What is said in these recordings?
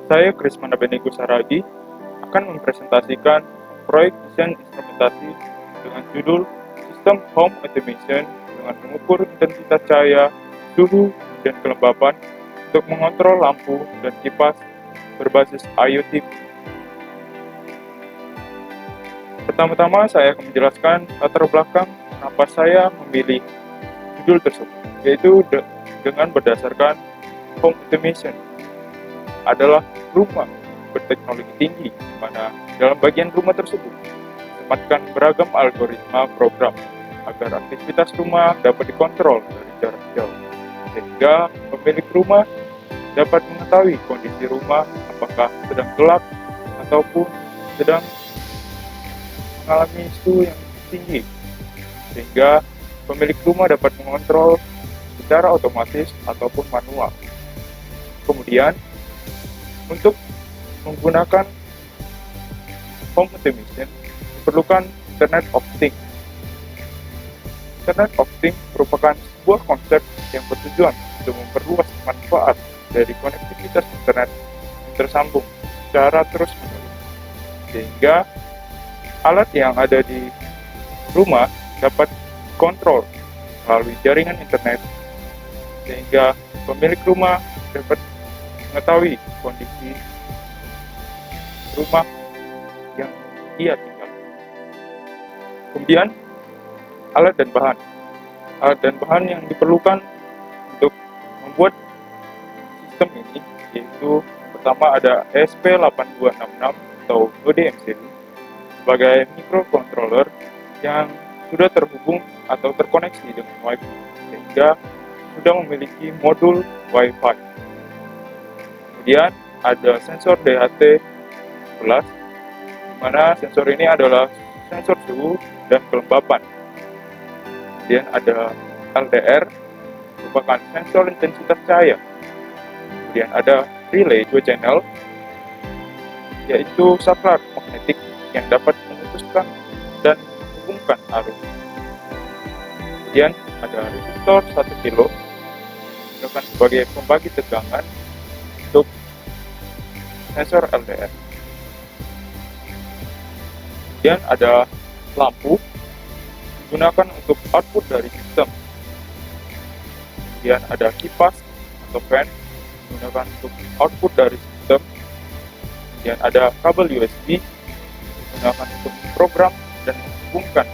Saya Krismana Beniku Saragi akan mempresentasikan proyek desain instrumentasi dengan judul Sistem Home Automation dengan mengukur intensitas cahaya, suhu, dan kelembapan untuk mengontrol lampu dan kipas berbasis IoT. Pertama-tama saya akan menjelaskan latar belakang kenapa saya memilih judul tersebut, yaitu dengan berdasarkan home automation adalah rumah berteknologi tinggi, di mana dalam bagian rumah tersebut ditempatkan beragam algoritma program agar aktivitas rumah dapat dikontrol dari jarak jauh, sehingga pemilik rumah dapat mengetahui kondisi rumah apakah sedang gelap ataupun sedang mengalami suhu yang tinggi, sehingga pemilik rumah dapat mengontrol secara otomatis ataupun manual. Kemudian, untuk menggunakan home automation diperlukan Internet of Things. Internet of Things merupakan sebuah konsep yang bertujuan untuk memperluas manfaat dari konektivitas internet yang tersambung secara terus-menerus, sehingga alat yang ada di rumah dapat kontrol melalui jaringan internet, sehingga pemilik rumah dapat mengetahui kondisi rumah yang ia tinggal. Kemudian, alat dan bahan. Alat dan bahan yang diperlukan untuk membuat sistem ini yaitu pertama ada ESP8266 atau ODM series sebagai microcontroller yang sudah terhubung atau terkoneksi dengan Wi-Fi, sehingga sudah memiliki modul Wi-Fi. Kemudian ada sensor DHT11, di mana sensor ini adalah sensor suhu dan kelembapan. Kemudian ada LDR, merupakan sensor intensitas cahaya. Kemudian ada relay 2 channel, yaitu saklar magnetik yang dapat memutuskan dan menghubungkan arus. Kemudian ada resistor 1 kilo, digunakan sebagai pembagi tegangan untuk sensor LDR. Kemudian ada lampu, digunakan untuk output dari sistem. Kemudian ada kipas atau fan, digunakan untuk output dari sistem. Kemudian ada kabel USB, digunakan untuk program dan menghubungkan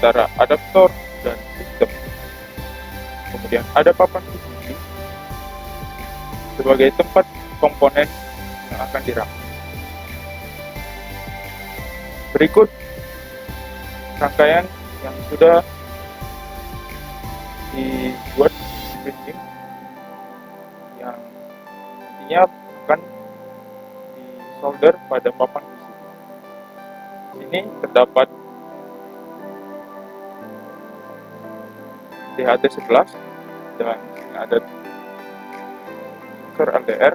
antara adaptor dan sistem. Kemudian ada papan PCB sebagai tempat komponen yang akan dirakit. Berikut rangkaian yang sudah dibuat printing yang nantinya akan disolder pada papan PCB. Ini terdapat DHT11 dan ada sensor LDR,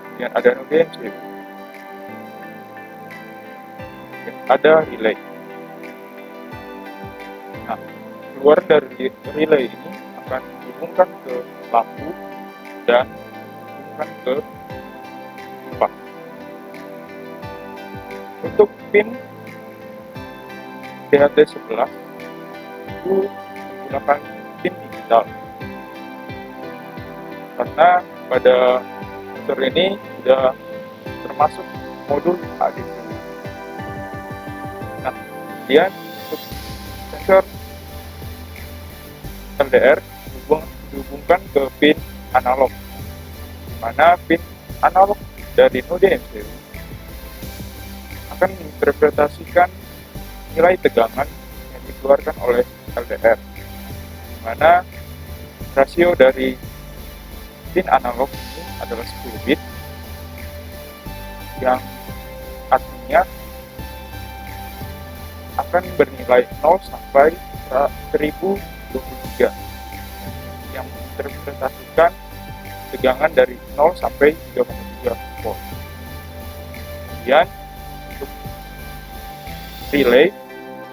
kemudian ada ODM series, dan ada relay. Nah, keluar dari relay ini akan dihubungkan ke lampu dan dihubungkan ke kipas. Untuk pin DHT11 itu menggunakan pin digital, karena pada sensor ini sudah termasuk modul ADC. Nah, kemudian untuk sensor LDR dihubungkan ke pin analog, di mana pin analog dari node MCU akan menginterpretasikan nilai tegangan yang dikeluarkan oleh LDR, di mana rasio dari pin analog ini adalah 10 bit, yang artinya akan bernilai 0 sampai 1023, yang menginterpretasikan tegangan dari 0 sampai 3,3 volt. Kemudian untuk relay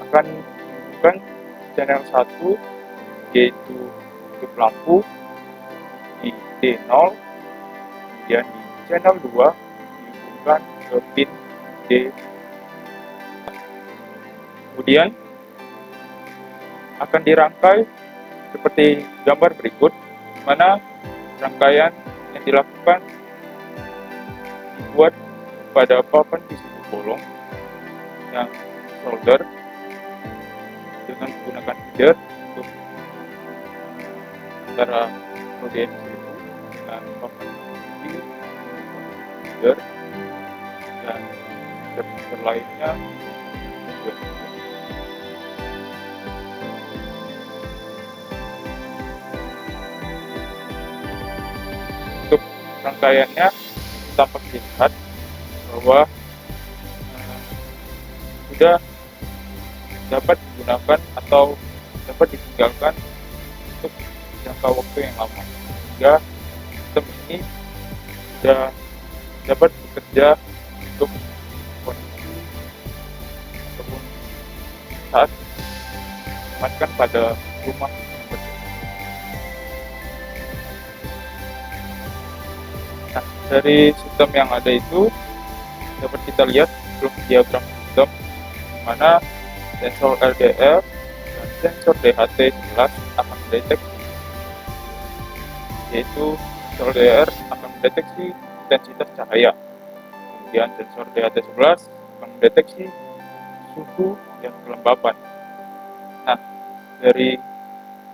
akan menunjukkan channel 1 yaitu untuk lampu di D0, kemudian di channel 2 dihubungkan ke pin D. Kemudian akan dirangkai seperti gambar berikut, di mana rangkaian yang dilakukan dibuat pada papan PCB bolong yang solder dengan menggunakan feeder untuk antara rode MCU dengan papan PCB feeder dan sensor lainnya juga. Untuk rangkaiannya tampak dilihat bahwa sudah dapat digunakan atau dapat ditinggalkan untuk jangka waktu yang lama, sehingga sistem ini sudah dapat bekerja untuk kondisi ataupun saat disematkan pada rumah. Nah, dari sistem yang ada itu dapat kita lihat blok diagram sistem, di mana sensor LDR dan sensor DHT11 akan mendeteksi, yaitu sensor LDR akan mendeteksi intensitas cahaya, kemudian sensor DHT11 akan mendeteksi suhu dan kelembapan. Nah, dari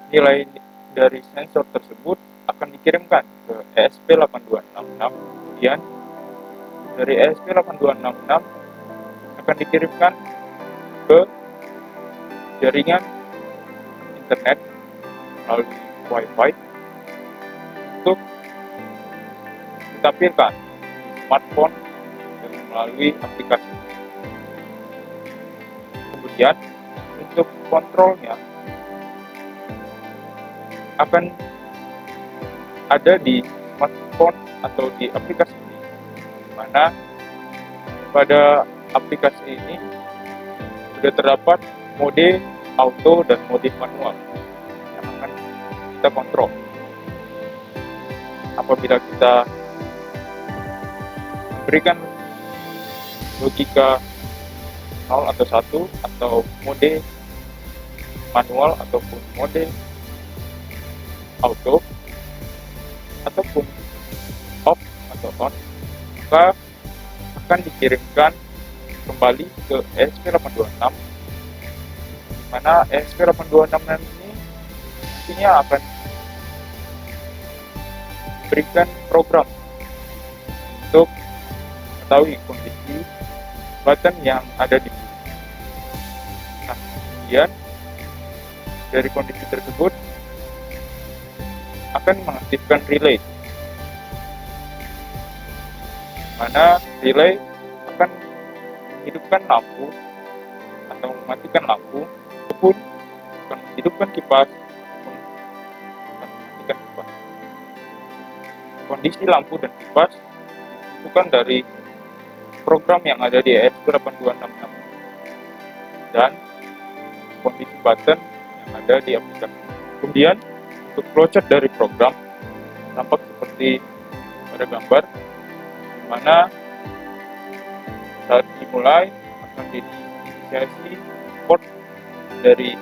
nilai dari sensor tersebut akan dikirimkan ke ESP8266, kemudian dari ESP8266 akan dikirimkan ke jaringan internet melalui Wi-Fi untuk ditampilkan di smartphone dengan melalui aplikasi. Kemudian untuk kontrolnya akan ada di smartphone atau di aplikasi ini, di mana pada aplikasi ini sudah terdapat mode auto dan mode manual yang akan kita kontrol. Apabila kita berikan logika 0 atau 1 atau mode manual ataupun mode auto ataupun off atau on, maka akan dikirimkan kembali ke ESP8266, di mana ESP8266 ini nantinya akan berikan program untuk mengetahui kondisi button yang ada di bumi. Nah, kemudian dari kondisi tersebut akan mengaktifkan relay, mana relay akan menghidupkan lampu atau mematikan lampu, ataupun akan menghidupkan kipas ataupun akan mematikan kipas. Kondisi lampu dan kipas ditentukan dari program yang ada di ESP8266 dan kondisi button yang ada di aplikasi. Kemudian untuk flowchart dari program tampak seperti pada gambar, di mana saat dimulai akan diinisiasi port dari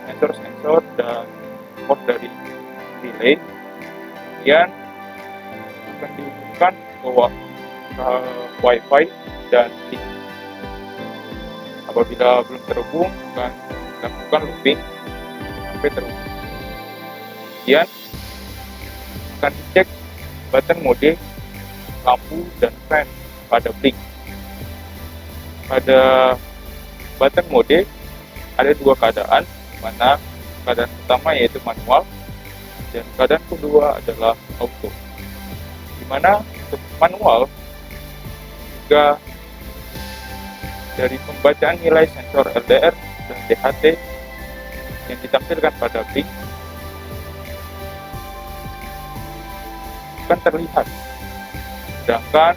sensor-sensor dan port dari relay, kemudian akan dihubungkan ke Wi-Fi dan link. Apabila belum terhubung, akan dilakukan looping sampai terhubung. Kemudian akan dicek button mode, lampu, dan fan pada blink. Pada button mode ada dua keadaan, di mana keadaan pertama yaitu manual dan keadaan kedua adalah auto. Di mana untuk manual juga dari pembacaan nilai sensor LDR dan DHT yang ditampilkan pada blink akan terlihat, sedangkan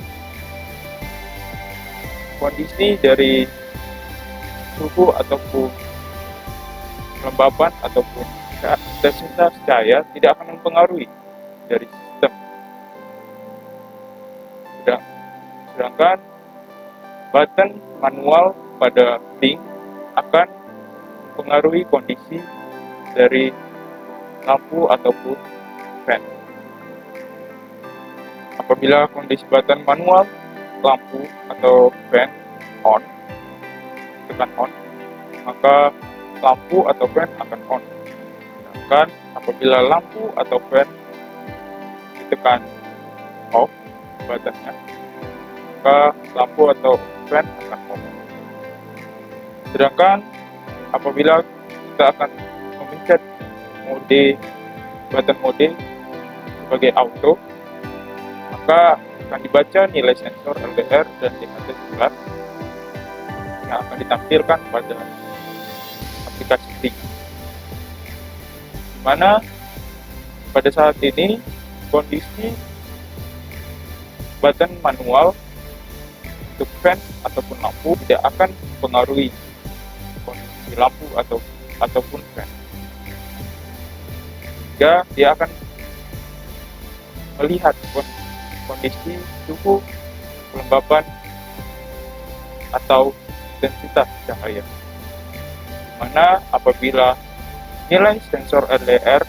kondisi dari suhu ataupun kelembapan ataupun intensitas cahaya tidak akan mempengaruhi dari sistem. Sedangkan button manual pada blink akan mempengaruhi kondisi dari lampu ataupun fan. Apabila kondisi button manual lampu atau fan on, tekan on, maka lampu atau fan akan on. Sedangkan apabila lampu atau fan ditekan off buttonnya, maka lampu atau fan akan off. Sedangkan apabila kita akan memencet button mode sebagai auto, maka akan dibaca nilai sensor LDR dan DHT11 yang akan ditampilkan pada aplikasi Blink. Di mana pada saat ini kondisi button manual untuk fan ataupun lampu tidak akan mempengaruhi kondisi lampu ataupun fan. Sehingga dia akan melihat kondisi suhu, kelembapan, atau intensitas cahaya. Dimana apabila nilai sensor LDR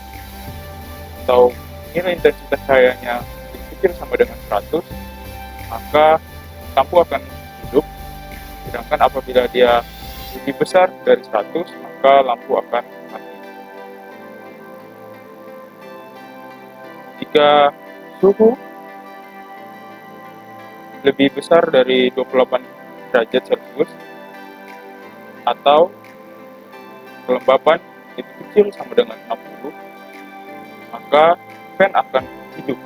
atau nilai intensitas cahayanya kecil sama dengan 100, maka lampu akan hidup. Sedangkan apabila dia lebih besar dari 100, maka lampu akan mati. Jika suhu lebih besar dari 28 derajat Celcius atau kelembapan itu kecil sama dengan 60, maka fan akan hidup.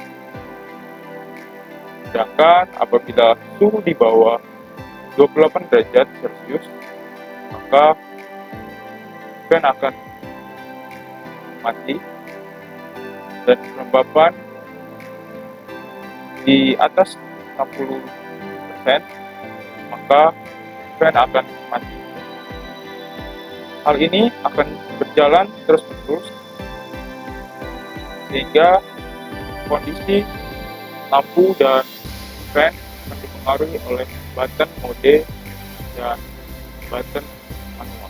Sedangkan apabila suhu di bawah 28 derajat Celcius, maka fan akan mati, dan kelembapan di atas 60%, maka fan akan mati. Hal ini akan berjalan terus-menerus sehingga kondisi lampu dan fan akan dipengaruhi oleh button mode dan button manual.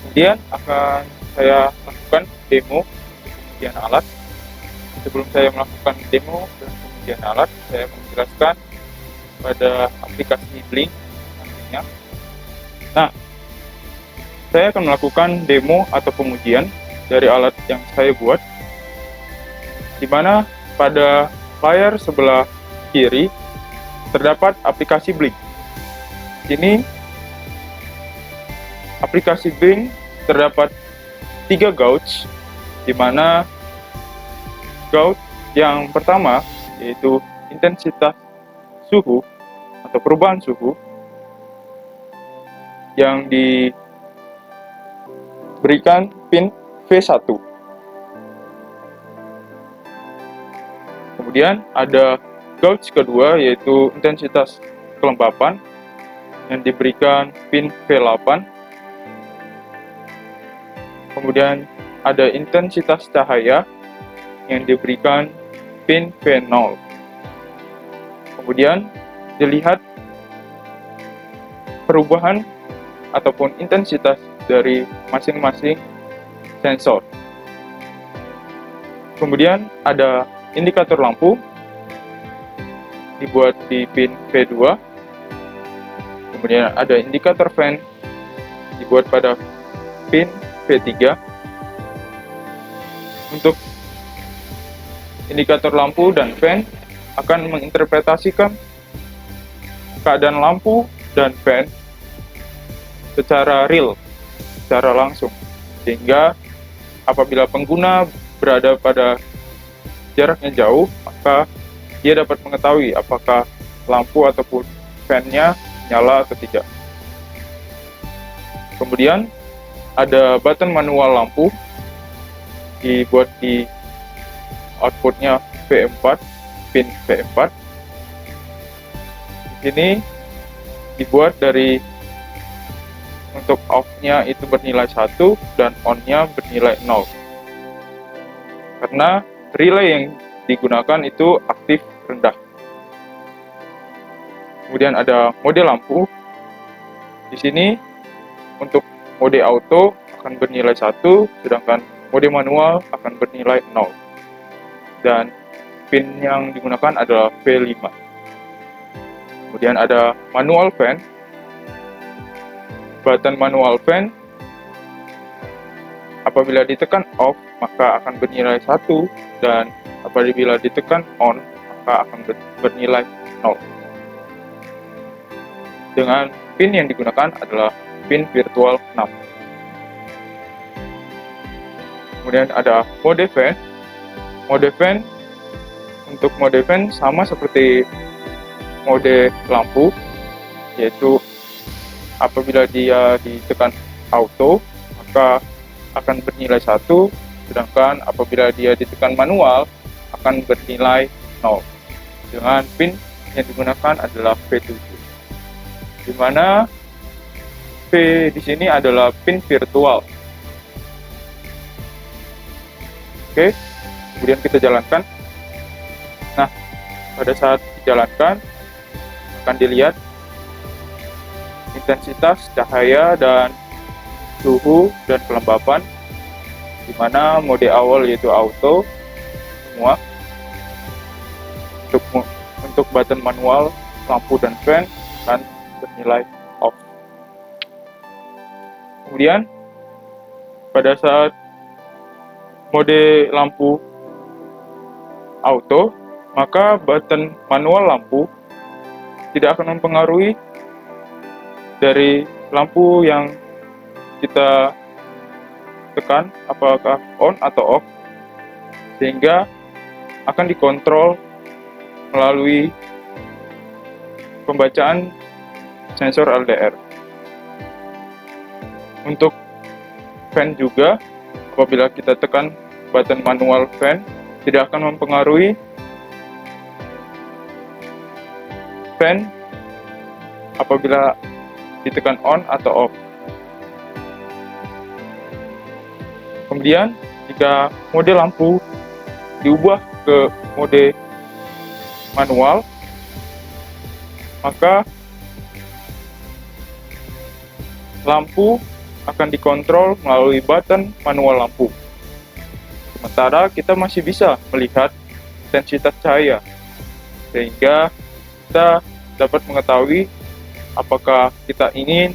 Kemudian akan saya lakukan demo pengujian alat. Sebelum saya melakukan demo dan pengujian alat, saya akan menjelaskan pada aplikasi Blink nantinya. Nah, saya akan melakukan demo atau pengujian dari alat yang saya buat, di mana pada layar sebelah kiri terdapat aplikasi Blink. Ini aplikasi Blink terdapat 3 gauge, di mana gauge yang pertama yaitu intensitas suhu atau perubahan suhu yang diberikan pin V1. Kemudian ada gauge kedua yaitu intensitas kelembapan yang diberikan pin V8. Kemudian ada intensitas cahaya yang diberikan pin V0. Kemudian dilihat perubahan ataupun intensitas dari masing-masing sensor. Kemudian ada indikator lampu dibuat di pin V2. Kemudian ada indikator fan dibuat pada pin V3. Untuk indikator lampu dan fan akan menginterpretasikan keadaan lampu dan fan secara real, secara langsung, sehingga apabila pengguna berada pada jaraknya jauh, maka dia dapat mengetahui apakah lampu ataupun fan-nya nyala atau tidak. Kemudian ada button manual lampu dibuat di outputnya V4, pin V4. Di sini dibuat dari untuk off-nya itu bernilai 1 dan on-nya bernilai 0. Karena relay yang digunakan itu aktif rendah. Kemudian ada mode lampu. Di sini untuk mode auto akan bernilai 1, sedangkan mode manual akan bernilai 0. Dan pin yang digunakan adalah V5. Kemudian ada manual fan. Button manual fan apabila ditekan off maka akan bernilai 1, dan apabila ditekan on maka akan bernilai 0. Dengan pin yang digunakan adalah pin virtual 6. Kemudian ada mode fan. Mode fan, untuk mode fan sama seperti mode lampu, yaitu apabila dia ditekan auto maka akan bernilai 1, sedangkan apabila dia ditekan manual akan bernilai 0. Dengan pin yang digunakan adalah V7, di mana V di sini adalah pin virtual. Oke, kemudian kita jalankan. Nah, pada saat dijalankan akan dilihat intensitas cahaya dan suhu dan kelembapan, di mana mode awal yaitu auto semua. Untuk button manual, lampu dan fan akan bernilai off. Kemudian pada saat mode lampu auto, maka button manual lampu tidak akan mempengaruhi dari lampu yang kita tekan apakah on atau off, sehingga akan dikontrol melalui pembacaan sensor LDR. Untuk fan juga, apabila kita tekan button manual fan, tidak akan mempengaruhi fan apabila ditekan on atau off. Kemudian jika mode lampu diubah ke mode manual, maka lampu akan dikontrol melalui button manual lampu. Sementara kita masih bisa melihat intensitas cahaya, sehingga kita dapat mengetahui apakah kita ingin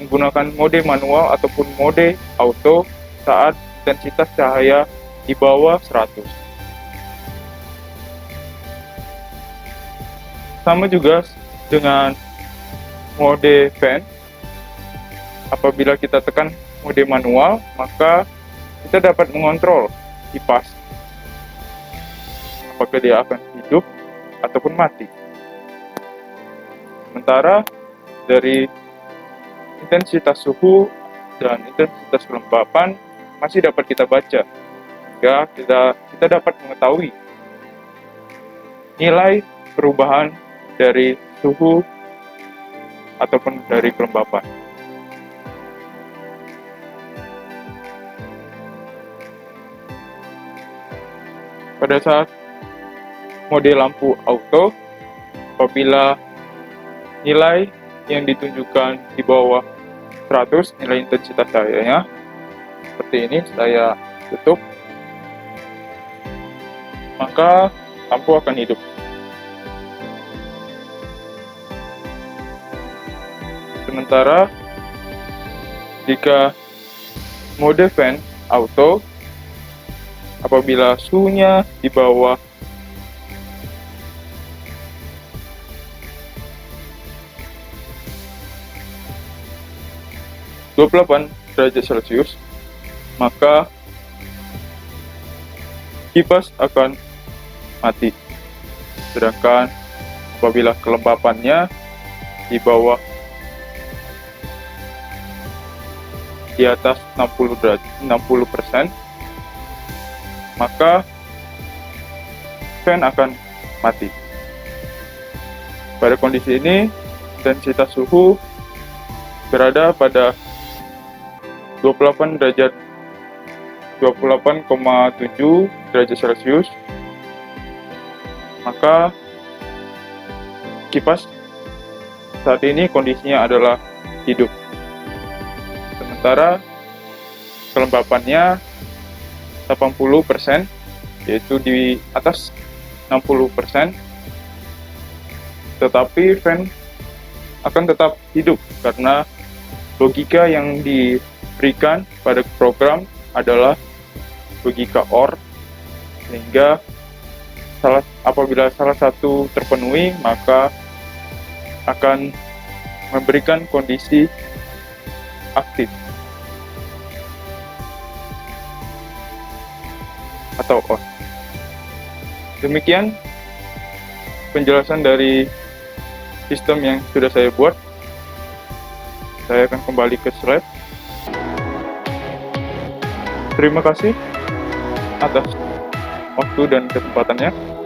menggunakan mode manual ataupun mode auto saat intensitas cahaya di bawah 100. Sama juga dengan mode fan. Apabila kita tekan mode manual, maka kita dapat mengontrol kipas apakah dia akan hidup ataupun mati. Sementara dari intensitas suhu dan intensitas kelembapan masih dapat kita baca, sehingga kita dapat mengetahui nilai perubahan dari suhu ataupun dari kelembapan. Pada saat mode lampu auto, apabila nilai yang ditunjukkan di bawah 100 nilai intensitas cahayanya, seperti ini, saya tutup, maka lampu akan hidup. Sementara jika mode fan auto, apabila suhunya di bawah 28 derajat Celcius, maka kipas akan mati. Sedangkan apabila kelembapannya di bawah di atas 60%, maka fan akan mati. Pada kondisi ini, intensitas suhu berada pada 28,7 derajat Celcius, maka kipas saat ini kondisinya adalah hidup. Sementara kelembapannya 80%, yaitu di atas 60%, tetapi fan akan tetap hidup karena logika yang diberikan pada program adalah logika OR, sehingga apabila salah satu terpenuhi maka akan memberikan kondisi aktif atau on. Demikian penjelasan dari sistem yang sudah saya buat. Saya akan kembali ke slide. Terima kasih atas waktu dan kesempatannya.